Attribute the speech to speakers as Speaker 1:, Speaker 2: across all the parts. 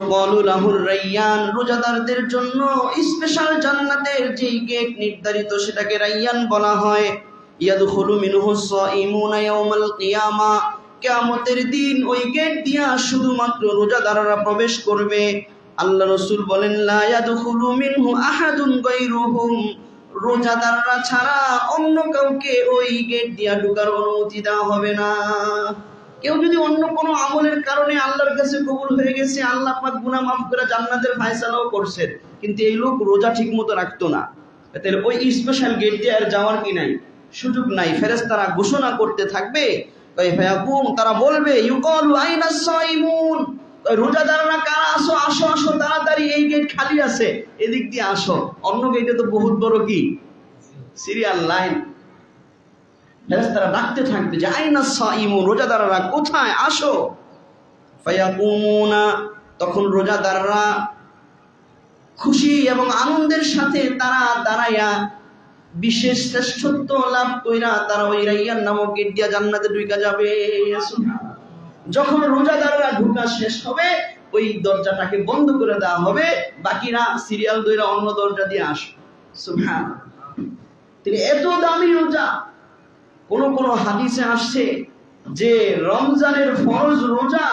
Speaker 1: ইউকালু লাহুর রায়্যান, রোজাদারদের জন্য স্পেশাল জান্নাতের যে গেট নির্ধারিত সেটাকে রায়্যান বলা হয়। ইয়াদখুলু মিনহু সাইমুনা ইয়াওমাল কিয়ামা, কিয়ামতের দিন ওই গেট দিয়া শুধুমাত্র রোজাদাররা প্রবেশ করবে। আল্লাহ রাসূল বলেন, লা ইয়াদখুলু মিনহু আহাদুন গায়রুহুম, রোজাদাররা ছাড়া অন্য কাউকে ওই গেট দিয়া ঢোকার অনুমতি দেওয়া হবে না। কেউ যদি অন্য কোনো আমলের কারণে আল্লাহর কাছে কবুল হয়ে গেছে, আল্লাহ পাক গুনাহ মাফ করে জান্নাতের ফায়সালাও করছেন, কিন্তু এই লোক রোজা ঠিকমতো রাখতো না, তাহলে ওই স্পেশাল গেট দিয়ে আর যাওয়ার কি নাই, সুযোগ নাই। ফেরেশতারা ঘোষণা করতে থাকবে, তারা বলবে ইউকালু আইনাস সাইমুন, রোজাদাররা কারা আসো আসো আসো, তাড়াতাড়ি এই গেট খালি আছে, এদিক দিয়ে আসো। অন্য গেটে তো বহুত বড় কি সিরিয়াল লাইন। ফেরেশতারা ডাকতে থাকবে যে আইনাস সাইমুন, রোজাদাররা কোথায়, আসো। ফায়াকুমুনা, তখন রোজাদাররা খুশি এবং আনন্দের সাথে তারা দাঁড়াইয়া বিশেষ শ্রেষ্ঠত্ব লাভ কইরা তারা ওই রায়্যান নামক গেট দিয়া জান্নাতে ঢুকা যাবে। যখন রোজাদাররা ঢুকা শেষ হবে, ওই দরজাটাকে বন্ধ করে দেওয়া হবে, বাকিরা সিরিয়াল ধরে অন্য দরজা দিয়ে আসে। সুবহানাল্লাহ, তিনি এত দামি রোজা। কোন কোন হাদিসে আসছে যে রমজানের ফরজ রোজা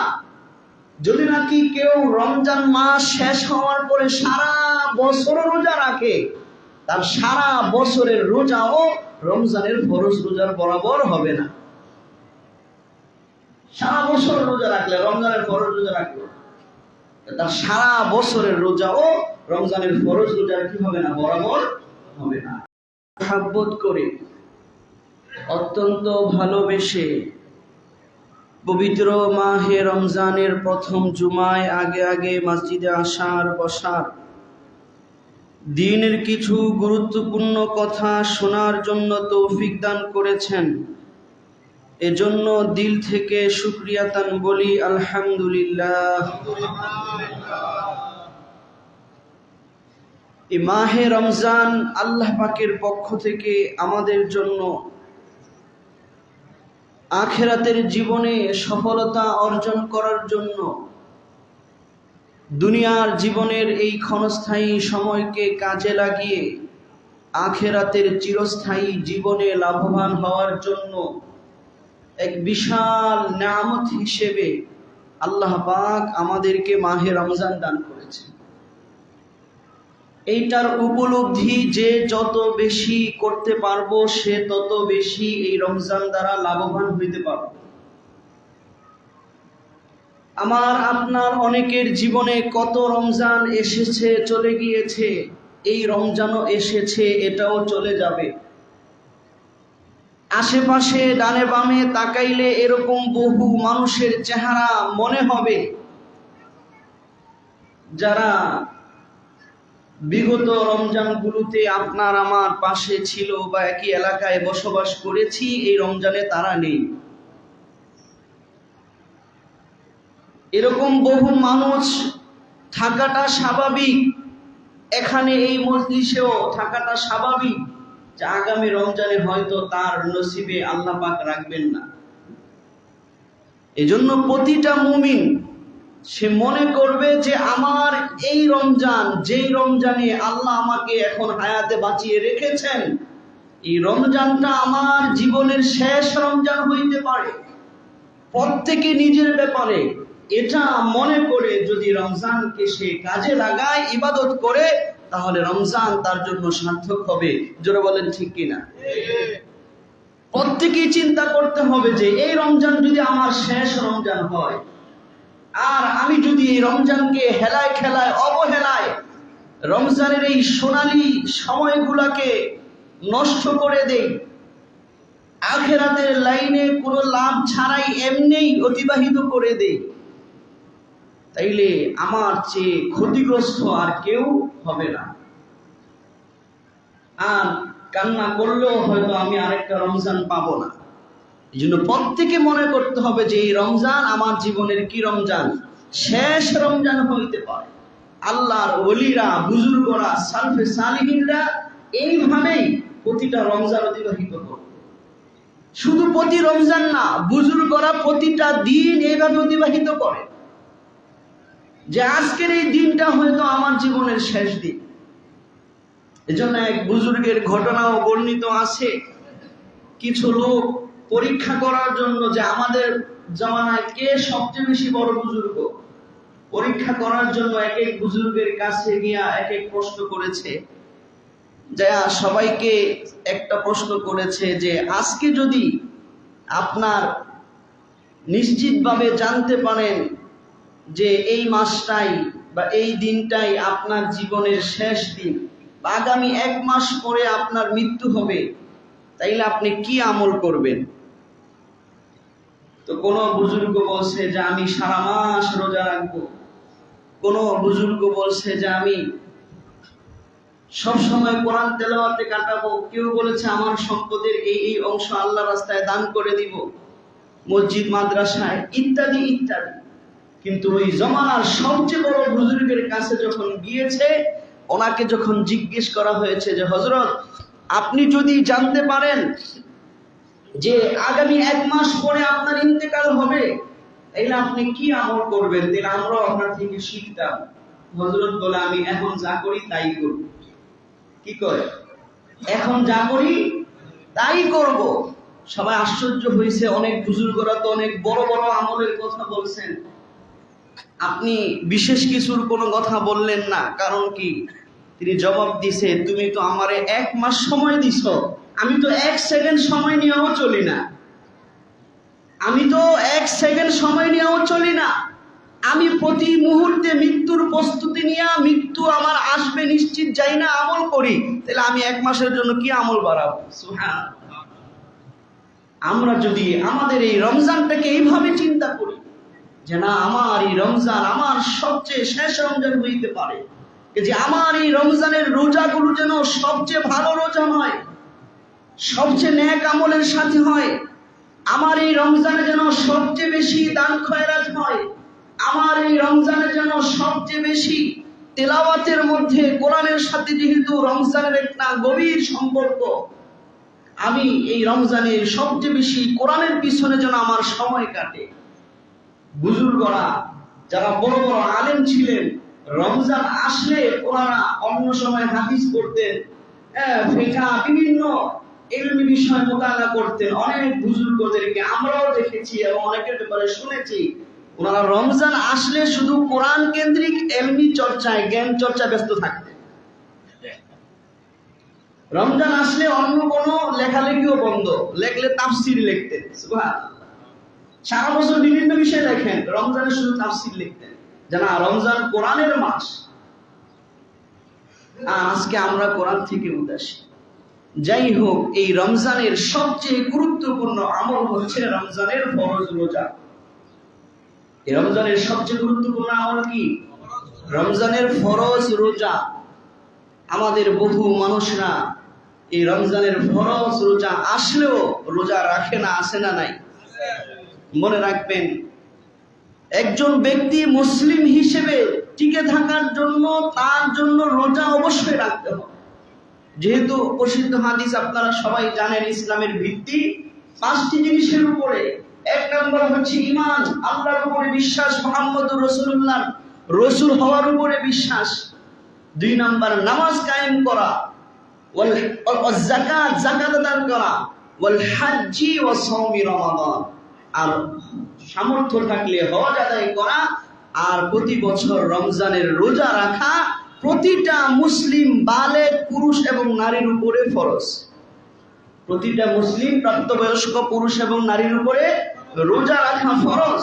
Speaker 1: যদি নাকি কেউ রমজান মাস শেষ হওয়ার পরে সারা বছর রোজা রাখে, তার সারা বছরের রোজাও রমজানের ফরজ রোজার বরাবর হবে না। সারা বছর রোজা রাখলে, রমজানের ফরজ রোজা রাখলে, তার সারা বছরের রোজাও রমজানের ফরজ রোজার কি হবে না, বরাবর হবে না। মহব্বত করে, অত্যন্ত ভালোবেসে পবিত্র মাহে রমজানের প্রথম জুমায় আগে আগে মসজিদে আসার বসার, দ্বীনের কিছু গুরুত্বপূর্ণ কথা শোনার জন্য তৌফিক দান করেছেন। এজন্য দিল থেকে শুকরিয়াতান বলি আলহামদুলিল্লাহ। এই মাহে রমজান আল্লাহ পাকের পক্ষ থেকে আমাদের জন্য আখিরাতের জীবনে সফলতা অর্জন করার জন্য, দুনিয়ার জীবনের এই ক্ষণস্থায়ী সময়কে কাজে লাগিয়ে আখিরাতের চিরস্থায়ী জীবনে লাভবান হওয়ার জন্য এক বিশাল নিয়ামত হিসেবে আল্লাহ পাক আমাদেরকে মাহে রমজান দান করেছেন। এইটার উপলব্ধি যে যত বেশি করতে পারবো, সে তত বেশি এই রমজান দ্বারা লাভবান হইতে পারবো। আমার আপনার অনেকের জীবনে কত রমজান এসেছে, চলে গিয়েছে, এই রমজানও এসেছে, এটাও চলে যাবে। আশেপাশে ডানে বামে তাকাইলে এরকম বহু মানুষের চেহারা মনে হবে যারা বিগত রমজানগুলোতে আপনার আমার পাশে ছিল বা একই এলাকায় বসবাস করেছি, এই রমজানে তারা নেই। এরকম বহু মানুষ থাকাটা স্বাভাবিক, এখানে এই মজলিসেও থাকাটা স্বাভাবিক যে আগামী রমজানে হয়তো তার নসিবে আল্লাহ পাক রাখবেন না। এজন্য প্রতিটা মুমিন সে মনে করবে যে আমার এই রমজান, যেই রমজানে আল্লাহ আমাকে এখন হায়াতে বাঁচিয়ে রেখেছেন, এই রমজানটা আমার জীবনের শেষ রমজান হইতে পারে। প্রত্যেকে নিজের ব্যাপারে এটা মনে করে যদি রমজানকে সে কাজে লাগায়, ইবাদত করে, তাহলে রমজান তার জন্য সার্থক হবে। জোরে বলেন ঠিক কিনা? প্রত্যেকেই চিন্তা করতে হবে যে এই রমজান যদি আমার শেষ রমজান হয়, আর আমি যদি এই রমজানকে হেলায় খেলায় অবহেলায় রমজানের এই সোনালী সময়গুলোকে নষ্ট করে দেই, আখিরাতের লাইনে কোনো লাভ ছাড়াই এমনিই অতিবাহিত করে দেই, তাইলে আমার চেয়ে ক্ষতিগ্রস্ত আর কেউ হবে না। আর কান্না করলেও হয়তো আমি আরেকটা রমজান পাবো না। এই জন্য প্রত্যেকে মনে করতে হবে যে এই রমজান আমার জীবনের কি রমজান, শেষ রমজান হইতে পারে। আল্লাহর ওলিরা, বুজুর্গরা, সালফে সালিহিনরা এইভাবেই প্রতিটা রমজান অতিবাহিত করে। শুধু প্রতি রমজান না, বুজুর্গরা প্রতিটা দিন এইভাবে অতিবাহিত করে। যে আজকের এই দিনটা হয়তো আমার জীবনের শেষ দিন। এজন্য এক বুজুর্গের ঘটনাও বর্ণিত আছে। কিছু লোক পরীক্ষা করার জন্য যে আমাদের জামানায় কে সবচেয়ে বেশি বড় বুজুর্গ, পরীক্ষা করার জন্য এক এক বুজুর্গের কাছে গিয়া এক এক প্রশ্ন করেছে। যা সবাইকে একটা প্রশ্ন করেছে যে আজকে যদি আপনার নিশ্চিতভাবে জানতে পারেন যে এই মাসটাই বা এই দিনটাই আপনার জীবনের শেষ দিন, বা আগামী 1 মাস পরে আপনার মৃত্যু হবে, তাইলে আপনি কি আমল করবেন? তো কোন বুজুর্গ বলছে যে আমি সারা মাস রোজা রাখবো, কোন বুজুর্গ বলছে যে আমি সব সময় কোরআন তেলাওয়াতে কাটাবো, কেউ বলেছে আমার সম্পদের এই অংশ আল্লাহ রাস্তায় দান করে দিব, মসজিদ মাদ্রাসায় ইত্যাদি ইত্যাদি। কিন্তু ওই জমানার সবচেয়ে বড় বুজুর্গের কাছে যখন গিয়েছে, ওনাকে যখন জিজ্ঞেস করা হয়েছে যে হযরত, আপনি যদি জানতে পারেন যে আগামী 1 মাস পরে আপনার ইন্তেকাল হবে, তাহলে আপনি কি আমল করবেন? তাহলে আমরাও আপনার থেকে শিখতাম। হযরত বলে আমি এখন যা করি তাই করব। কি করে? এখন যা করি তাই করব। সবাই আশ্চর্য হয়েছে। অনেক বুজুর্গরা তো অনেক বড় বড় আমলের কথা বলছেন, আপনি বিশেষ কিছুর কোনো কথা বললেন না, কারণ কি? তিনি জবাব দিছে, তুমি তো আমারে 1 মাস সময় দিছ, আমি তো 1 সেকেন্ড সময় নিয়েও চলি না। আমি তো 1 সেকেন্ড সময় নিয়েও চলি না। আমি প্রতি মুহূর্তে মৃত্যুর প্রস্তুতি নিয়ে, মৃত্যু আমার আসবে নিশ্চিত যাই না আমল করি। তাহলে আমি 1 মাসের জন্য কি আমল বাড়াবো? সুবহানাল্লাহ। আমরা যদি আমাদের এই রমজানটাকে এইভাবে চিন্তা করি যে না, আমার এই রমজান আমার সবচেয়ে শেষ রমজান হইতে পারে, যে আমার এই রমজানের রোজাগুলো যেন সবচেয়ে ভালো রোজা হয়, সবচেয়ে নেক আমলের সাথে হয়, আমার এই রমজানে যেন সবচেয়ে বেশি দান খয়রাত হয়, আমার এই রমজানে যেন সবচেয়ে বেশি তেলাওয়াতের মধ্যে কোরআনের সাথে, যেহেতু রমজানের একটা গভীর সম্পর্ক, আমি এই রমজানের সবচেয়ে বেশি কোরআনের পিছনে যেন আমার সময় কাটে। বুজুর্গরা যারা বড় বড় আলেম ছিলেন, রমজান আসলে ওনারা অন্য সময় হাদিস পড়তেন, ফিকহ বিভিন্ন ইলমি বিষয় মোতালা করতেন। অনেক বুজুর্গদেরকে আমরাও দেখেছি এবং অনেকের ব্যাপারে শুনেছি, ওনারা রমজান আসলে শুধু কোরআন কেন্দ্রিক ইলমি চর্চায়, জ্ঞান চর্চায় ব্যস্ত থাকতেন। রমজান আসলে অন্য কোনো লেখালেখিও বন্ধ, লেখলে তাফসীর লিখতেন। সুবহানাল্লাহ। সারা বছর বিভিন্ন বিষয় লেখেন, রমজানে শুধু তাফসীর লিখতেন, জানা রমজান কোরআনের মাস। আর আজকে আমরা কোরআন থেকে উদাসী। যাই হোক, এই রমজানের সবচেয়ে গুরুত্বপূর্ণ আমল হচ্ছে রমজানের ফরজ রোজা। এই রমজানের সবচেয়ে গুরুত্বপূর্ণ আমল কি? রমজানের ফরজ রোজা। আমাদের বহু মানুষরা এই রমজানের ফরজ রোজা আসলেও রোজা রাখে না। আছে না নাই? মনে রাখবেন, একজন ব্যক্তি মুসলিম হিসেবে টিকে থাকার জন্য তার জন্য রোজা অবশ্যই রাখতে হবে। যেহেতু প্রসিদ্ধ হাদিস আপনারা সবাই জানেন, ইসলামের ভিত্তি 5টি জিনিসের উপরে। 1 নম্বর হচ্ছে ঈমান, আল্লাহর উপরে বিশ্বাস, মুহাম্মদুর রাসূলুল্লাহ রাসূল হওয়ার উপরে বিশ্বাস। 2 নম্বর নামাজ কায়েম করা, ওয়াল যাকাত, যাকাত আদায় করা, ওয়াল হাজ্জি ওয়া সাওমি রমাদান, আর সামর্থ্য থাকলে হজ আদায় করা, আর প্রতি বছর রমজানের রোজা রাখা প্রতিটা মুসলিম বালেগ পুরুষ এবং নারীর উপরে ফরজ। প্রতিটা মুসলিম প্রাপ্তবয়স্ক পুরুষ এবং নারীর উপরে রোজা রাখা ফরজ।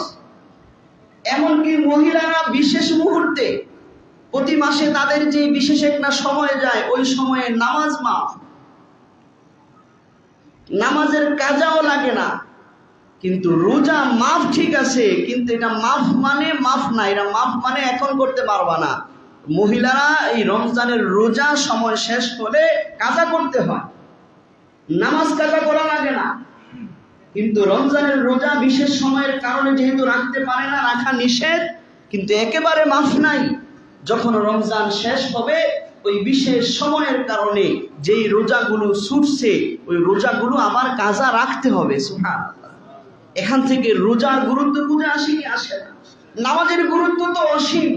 Speaker 1: এমনকি মহিলারা বিশেষ মুহূর্তে, প্রতি মাসে তাদের যে বিশেষ একটা সময় যায়, ওই সময়ে নামাজ মাফ, নামাজের কাজাও লাগে না। কিন্তু রোজা মাফ ঠিক আছে, কিন্তু এটা মাফ মানে মাফ না, এটা মাফ মানে এখন করতে পারবা না। মহিলারা এই রমজানের রোজা সময় শেষ হলে কাজা করতে হয়, নামাজ কাজা করা লাগে না। কিন্তু রমজানের রোজা বিশেষ সময়ের কারণে যেহেতু রাখতে পারে না, রাখা নিষেধ, কিন্তু একেবারে মাফ নাই। যখন রমজান শেষ হবে, ওই বিশেষ সময়ের কারণে যেই রোজাগুলো ছুটছে, ওই রোজাগুলো আবার কাজা রাখতে হবে। সুবহানাল্লাহ। এখান থেকে রোজার গুরুত্ব বুঝে আসে কি আসে না? নামাজের গুরুত্ব তো অসীম।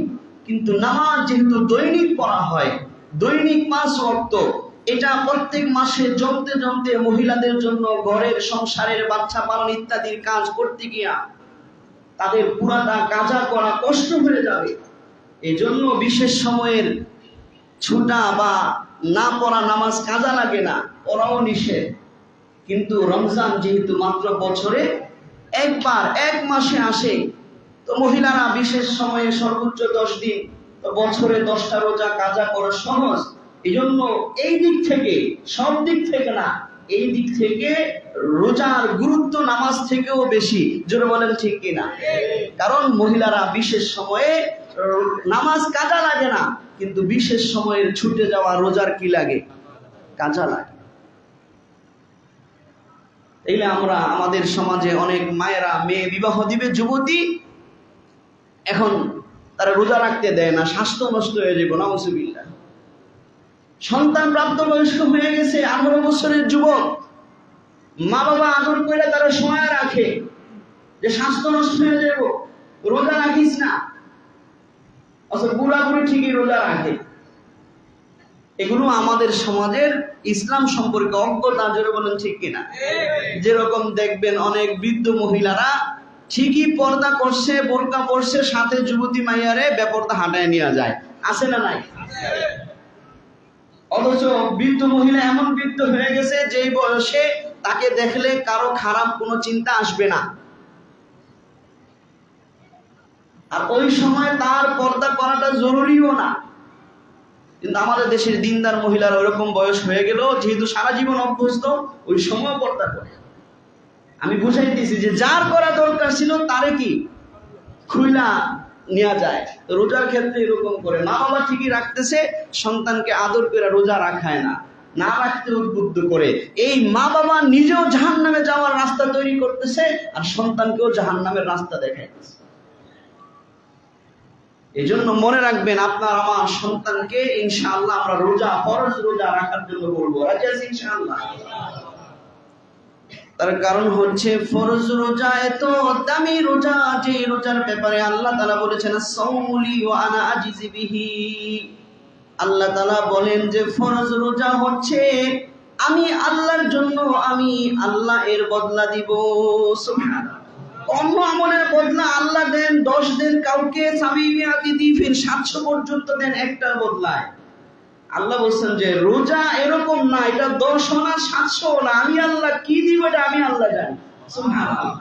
Speaker 1: কিন্তু নামাজ যেহেতু দৈনিক পড়া হয়, দৈনিক 5 ওয়াক্ত, এটা প্রত্যেক মাসে জমতে জমতে মহিলাদের জন্য ঘরের সংসারের বাচ্চা পালন ইত্যাদির কাজ করতে গিয়া তাদের পুরাটা কাজা করা কষ্ট হয়ে যাবে। এজন্য বিশেষ সময়ের ছুটা বা না পড়া নামাজ কাজা লাগে না, পড়াও নিষেধ। কিন্তু রমজান যেহেতু মাত্র বছরে একবার, এক মাসে আসে, তো মহিলারা বিশেষ সময়ে সর্বোচ্চ 10 দিন, তো বছরে 10টা রোজা কাজা করা সহজ। এই জন্য এই দিক থেকে, সব দিক থেকে না, এই দিক থেকে রোজার গুরুত্ব নামাজ থেকেও বেশি। জোরে বলেন ঠিক কিনা? কারণ মহিলারা বিশেষ সময়ে নামাজ কাজা লাগে না, কিন্তু বিশেষ সময়ের ছুটে যাওয়া রোজার কি লাগে? কাজা লাগে। তাইলে আমরা আমাদের সমাজে অনেক মায়েরা মেয়ে বিবাহ দিবে, যুবতী, এখন তারা রোজা রাখতে দেয় না, স্বাস্থ্য নষ্ট হয়ে যাবে, নাউজুবিল্লাহ। সন্তান প্রাপ্তবয়স্ক হয়ে গেছে, 18 বছরের যুবক, মা বাবা আদর করে তারা সময় রাখে যে স্বাস্থ্য নষ্ট হয়ে যাব, রোজা রাখিস না, অথচ বুড়া বুড়ি ঠিকই রোজা রাখে। এগুলো আমাদের সমাজের ইসলাম সম্পর্কে অজ্ঞতা। জোরে বলেন ঠিক কিনা? যেরকম দেখবেন অনেক বৃদ্ধ মহিলারা ঠিকই পর্দা করছে, বোরকা পরছে, সাথে যুবতী মাইয়ারে বেপর্দা হাঁটায় নিয়ে যায়, আছে না নাই? অথচ বৃদ্ধ মহিলা এমন বৃদ্ধ হয়ে গেছে যেই বয়সে তাকে দেখলে কারো খারাপ কোনো চিন্তা আসবে না, আর ওই সময় তার পর্দা করাটা জরুরিও না। কিন্তু আমাদের দেশের দিনদার মহিলারা ওরকম বয়স হয়ে গেল, যেহেতু সারা জীবন অভ্যস্ত, ওই সময় পর্দা করে। আমি বুঝাইতেছি যে যার করা দরকার ছিল তারে কি খুইলা নেওয়া যায়। রোজার ক্ষেত্রে এরকম করে মা বাবা ঠিকই রাখতেছে, সন্তানকে আদর করে রোজা রাখায় না, না রাখতে উদ্বুদ্ধ করে। এই মা বাবা নিজেও জাহান্নামে যাওয়ার রাস্তা তৈরি করতেছে, আর সন্তানকেও জাহান্নামের রাস্তা দেখাইতেছে। এই জন্য মনে রাখবেন, আপনার আমার সন্তানকে ইনশাআল্লাহ আমরা রোজা, ফরজ রোজা রাখার জন্য বলবো। রাজি আছি ইনশাআল্লাহ? তার কারণ হচ্ছে ফরজ রোজা এত দামি রোজা, যে রোজার ব্যাপারে আল্লাহ তাআলা বলেছেন সাওমুলি ওয়া আনা আজিজি বিহি। আল্লাহ তাআলা বলেন যে ফরজ রোজা হচ্ছে আমি আল্লাহর জন্য, আমি আল্লাহ এর বদলা দিব। সুবহানাল্লাহ। অন্য আমলের বদলা আল্লাহ দেন 10 দেন, কাউকে সামিমিয়াতি দিফিন 700 পর্যন্ত দেন একটার বদলায়। আল্লাহ বলছেন যে রোজা এরকম না, এটা 10 না 700 না, আমি আল্লাহ কি দিব এটা আমি আল্লাহ জানি। সুবহানাল্লাহ।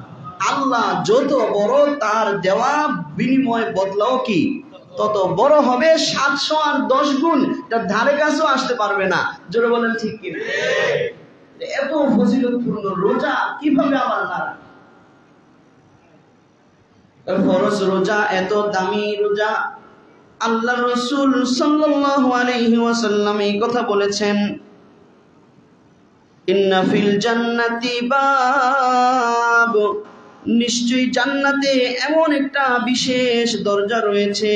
Speaker 1: আল্লাহ যত বড়, তার দেওয়া বিনিময় বদলাও কি তত বড় হবে। 700 আর 10 গুণ তার ধারে কাছেও আসতে পারবে না। জোরে বলেন ঠিক কিনা? এত ফজিলতপূর্ণ রোজা কিভাবে আমার না? ফরজ রোজা এত দামি রোজা, আল্লাহ রাসূল সাল্লাল্লাহু আলাইহি ওয়াসাল্লাম এই কথা বলেছেন, ইন্না ফিল জান্নাতি বাব, নিশ্চয়ই জান্নাতে এমন একটা বিশেষ দরজা রয়েছে,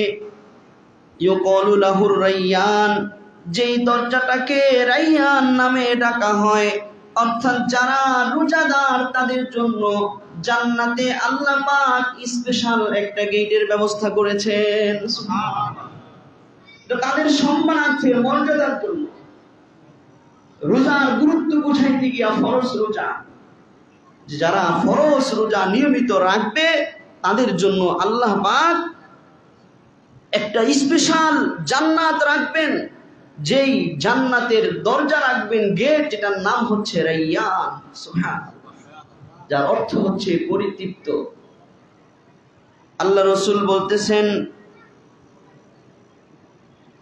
Speaker 1: ইউকালু লাহুর রায়্যান, যেই দরজাটাকে রায়্যান নামে ডাকা হয়। অর্থাৎ যারা রোজাদার তাদের জন্য জান্নাতে আল্লাহ পাক স্পেশাল একটা গেটের ব্যবস্থা করেছেন। সুবহানাল্লাহ। তো তাদের সম্মানার্থে, মর্যাদার জন্য রোজার গুরুত্ব বুঝাইতে গিয়া ফরজ রোজা, যারা ফরজ রোজা নিয়মিত রাখবে তাদের জন্য আল্লাহ পাক একটা স্পেশাল জান্নাত রাখবেন, যেই জান্নাতের দরজা রাখবেন, গেট, যেটার নাম হচ্ছে রায়্যান। সুবহানাল্লাহ। যার অর্থ হচ্ছে পরিতৃপ্ত। আল্লাহ রাসূল বলতেছেন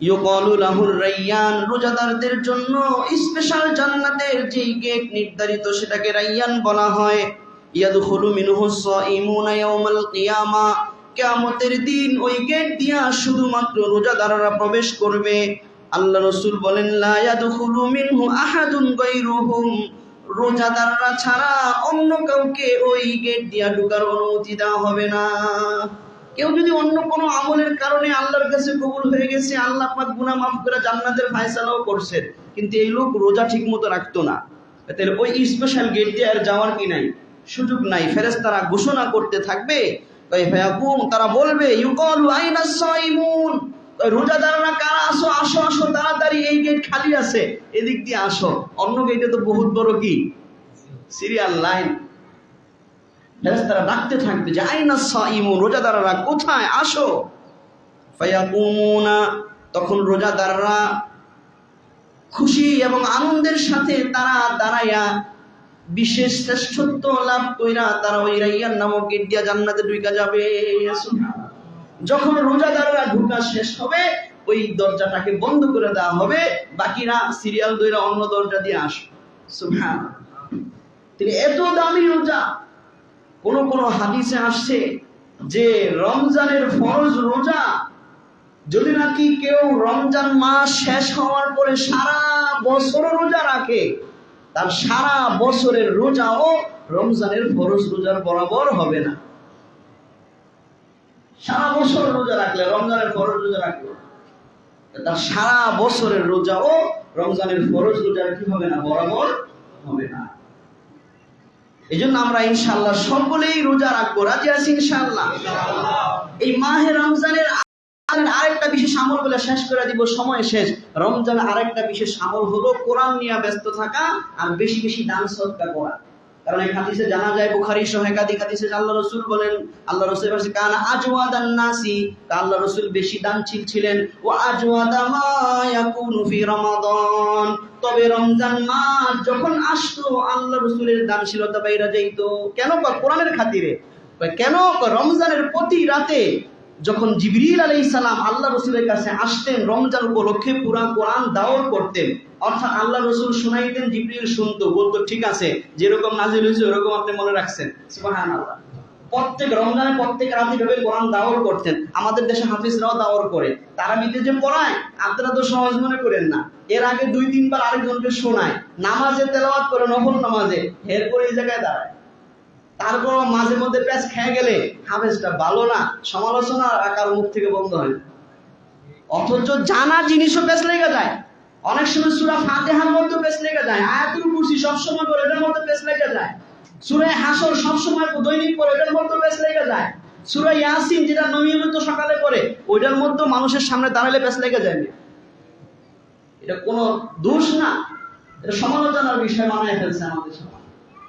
Speaker 1: ইউকালু লাহুর রায়্যান, রোজাদারদের জন্য স্পেশাল জান্নাতের যে গেট নির্ধারিত সেটাকে রায়্যান বলা হয়। ইয়াদখুলু মিনহুস সাইমুনা ইয়াউমাল কিয়ামা, কিয়ামতের দিন ওই গেট দিয়া শুধুমাত্র রোজাদাররা প্রবেশ করবে। আল্লাহ রাসূল বলেন লা ইয়াদখুলু মিনহু আহাদুন গায়রুহুম, রোজাদাররা ছাড়া অন্য কাউকে ওই গেট দিয়া ঢোকার অনুমতি দেওয়া হবে না। কেউ যদি অন্য কোনো আমলের কারণে আল্লাহর কাছে কবুল হয়ে গেছে, আল্লাহ পাক গুনাহ মাফ করে জান্নাতের ফয়সালাও করছেন, কিন্তু এই লোক রোজা ঠিকমতো রাখতো না, তাহলে ওই স্পেশাল গেট দিয়ে আর যাওয়ার কি নাই, সুযোগ নাই। ফেরেশতারা ঘোষণা করতে থাকবে, তারা বলবে ইউকালু আইনাস সাইমুন, রোজাদাররা কারা আসো, আসো আসো তাড়াতাড়ি, এই গেট খালি আছে, এদিক দিয়ে আসো। অন্য গেটে তো বহুত বড় কি সিরিয়াল লাইন। ফেরেশতারা ডাকতে থাকবে যে আইনা সাইমুন, রোজাদাররা কোথায়, আসো। ফায়াকুমুনা, তখন রোজাদাররা খুশি এবং আনন্দের সাথে তারা দাঁড়াইয়া বিশেষ শ্রেষ্ঠত্ব লাভ কইরা তারা ওই রাইয়ান নামক গেট দিয়া জান্নাতে ঢুকা যাবে। যখন রোজাদাররা ঢুকা শেষ হবে, ওই দরজাটাকে বন্ধ করে দেওয়া হবে, বাকিরা সিরিয়াল ধরে অন্য দরজা দিয়ে আসে। সুবহানাল্লাহ। তিনি এত দামি রোজা। কোন কোন হাদিসে আসছে যে রমজানের ফরজ রোজা যদি নাকি কেউ রমজান মাস শেষ হওয়ার পরে সারা বছর রোজা রাখে, তার সারা বছরের রোজাও রমজানের ফরজ রোজার বরাবর হবে না। সারা বছর রোজা রাখলে, রমজানের ফরজ রোজা রাখলে, তার সারা বছরের রোজাও রমজানের ফরজ রোজার কি হবে না, বরাবর হবে না। এই জন্য আমরা ইনশাআল্লাহ সকলেই রোজা রাখবো। রাজি আছি ইনশাআল্লাহ? এই মাহে রমজানের আরেকটা বিশেষ আমল বলে শেষ করে দিব, সময় শেষ। রমজানের আরেকটা বিশেষ আমল হলো কোরআন নিয়ে ব্যস্ত থাকা আর বেশি বেশি দান সদকা করা। কারণ এই হাদিসে জানা যায়, বুখারী সহ একাধিক হাদিসে আল্লাহ রাসূল বলেন, আল্লাহ রাসূল বলেন কানা আজওয়াদান নাসি, আল্লাহ রাসূল বেশি দানশীল ছিলেন। ওয়া আজওয়াদা মা ইয়াকুনু ফি রমাদান, তবে রমজান মাস যখন আসতো আল্লাহ রাসূলের দানশীলতা বাইরে যাইতো। কেন? কোরআনের খাতিরে। কেন? রমজানের প্রতি রাতে যখন জিবরিল আলাইহিস সালাম আল্লাহ রাসূলের কাছে আসতেন, রমজান উপলক্ষে পুরা কোরআন দাওয়াত করতেন। অর্থাৎ আল্লাহ রাসূল শুনাইতেন, জিবরিল শুনতো, বলতো ঠিক আছে, যেরকম নাজিল হয়েছে ওরকম আপনি মনে রাখছেন। সুবহানাল্লাহ। প্রত্যেক রমজানে প্রত্যেক রাতে ভাবে কোরআন দাওয়াত করতেন। আমাদের দেশে হাফিজরাও দাওয়াত করে, তারাবিতে যে পড়ায় আপনারা তো সহজ মনে করেন না। এর আগে 2-3 বার আরেকজনকে শোনায়, নামাজে তেলাওয়াত করে, নফল নামাজে, এরপরে এই জায়গায় দাঁড়ায়। তারপর মাঝে মধ্যে প্যাচ খেয়ে গেলে হাফেজটা ভালো না, সমালোচনা আকার মুখ থেকে বন্ধ হয়। অথচ জানা জিনিসও প্যাচ লেগে যায়। অনেক সময় সূরা ফাতিহার মধ্যে প্যাচ লেগে যায়, আয়াতুল কুরসি সবসময় পড়ে এটার মধ্যে প্যাচ লেগে যায়, সূরা হাসর সবসময় দৈনিক পড়ে এটার মধ্যে প্যাচ লেগে যায়, সূরা ইয়াসিন যেটা নিয়মিত সকালে পড়ে ওইটার মধ্যে মানুষের সামনে দাঁড়ালে প্যাচ লেগে যায়। এটা কোনো দোষ না, এটা সমালোচনার বিষয় বানায় ফেলছে আমাদের সমাজ।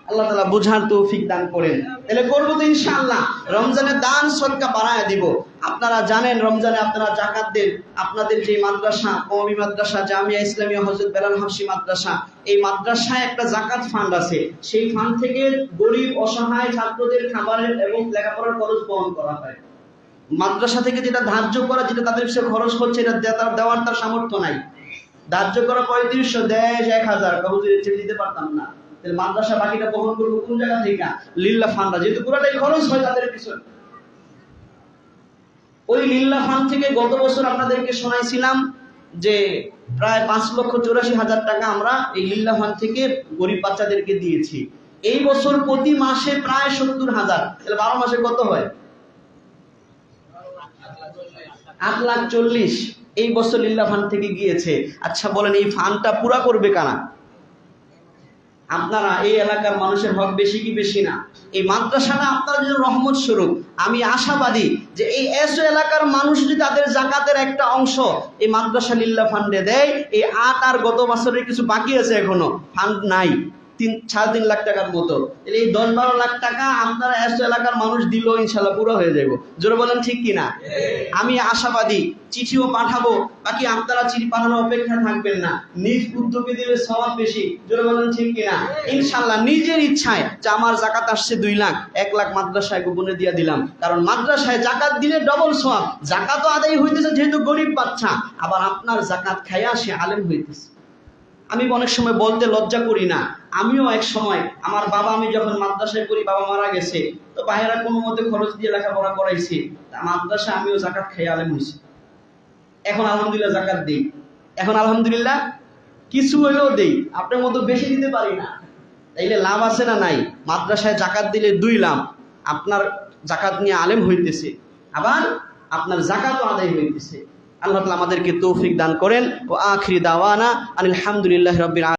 Speaker 1: আল্লাহ তাআলা বুঝার তৌফিক দান করেন। তাহলে করবো তো ইনশাআল্লাহ। রমজানে দান সদকা বাড়ায় দিব। আপনারা জানেন রমজানে আপনারা যাকাত দেন। আপনাদের যে মাদ্রাসা, কওমি মাদ্রাসা, জামিয়া ইসলামিয়া হযরত বেলাল হাফসি মাদ্রাসা, এই মাদ্রাসায় একটা যাকাত ফান্ড আছে। সেই ফান্ড থেকে গরিব অসহায় ছাত্রদের খাবারের এবং লেখাপড়ার খরচ বহন করা হয়। মাদ্রাসা থেকে যেটা ধার্য করা, যেটা তাদের পিছনে খরচ হচ্ছে, এটা দেওয়ার তার সামর্থ্য নাই। ধার্য করা 3500, দেয় 1000, হুজুরের চেয়ে দিতে পারতাম না। তাহলে মাদ্রাসা বাকিটা বহন করবো কোন জায়গা থেকে? লিল্লাহ ফান্ড, যেহেতু পুরোটাই খরচ হয় তাদের পিছনে। ওই লিল্লাহ ফান্ড থেকে গত বছর আপনাদেরকে শোনাইছিলাম যে প্রায় 5,84,000 টাকা আমরা এই লিল্লাহ ফান্ড থেকে গরিব বাচ্চাদেরকে দিয়েছি। এই বছর প্রতি মাসে প্রায় 70,000, তাহলে 12 মাসে কত হয়? 8,40,000 এই বছর লিল্লাহ ফান্ড থেকে গিয়েছে। আচ্ছা বলেন, এই ফান্ডটা পুরা করবে কারা? আপনারা। এই এলাকার মানুষের হক বেশি কি বেশি না? এই মাদ্রাসাটা আপনার জন্য রহমত স্বরূপ। আমি আশাবাদী যে এই এসো এলাকার মানুষ যদি তাদের জাকাতের একটা অংশ এই মাদ্রাসা লিল্লাহ ফান্ডে দেয়, এই 8 আর গত বছরের কিছু বাকি আছে, এখনো ফান্ড নাই 3-3.5 লাখ টাকার মতো। এই 10-12 লাখ টাকা আপনারা এসো এলাকার মানুষ দিল, ইনশাল্লাহ পুরো হয়ে যাবে। জোরে বলেন ঠিক কিনা? আমি আশাবাদী। চিঠিও পাঠাবো, বাকি আপনারা চিঠি পাঠানোর অপেক্ষা থাকবেন না, নিজ উদ্যোগে দিলে সওয়াব বেশি। জোরে বলেন ঠিক কিনা? ইনশাল্লাহ নিজের ইচ্ছায় যে আমার জাকাত আসছে 2 লাখ, 1 লাখ মাদ্রাসায় গোপনে দিয়ে দিলাম। কারণ মাদ্রাসায় জাকাত দিলে ডবল সওয়াব। জাকাতও আদায় হইতেছে যেহেতু গরিব বাচ্চা, আবার আপনার জাকাত খাইয়া সে আলেম হইতেছে। আমি অনেক সময় বলতে লজ্জা করি না, আমিও এক সময় আমার বাবা, আমি যখন মাদ্রাসায় পড়ি, বাবা মারা গেছে, তো বাইরে কোনো মতে খরচ দিয়ে লেখাপড়া করাইছি, মাদ্রাসায় আমিও জাকাত খাই আলেম হয়েছি। এখন আলহামদুলিল্লাহ জাকাত দেই, এখন আলহামদুলিল্লাহ কিছু হইলেও দেই, আপনার মতো বেশি দিতে পারি না। তাইলে লাভ আছে না নাই? মাদ্রাসায় জাকাত দিলে 2 লাভ, আপনার জাকাত নিয়ে আলেম হইতেছে, আবার আপনার জাকাতও আদায় হইতেছে। আল্লাহ তাআলা আমাদেরকে তৌফিক দান করেন। ও আখিরি দাওয়ানা আলহামদুলিল্লাহি রাব্বিল আলামিন।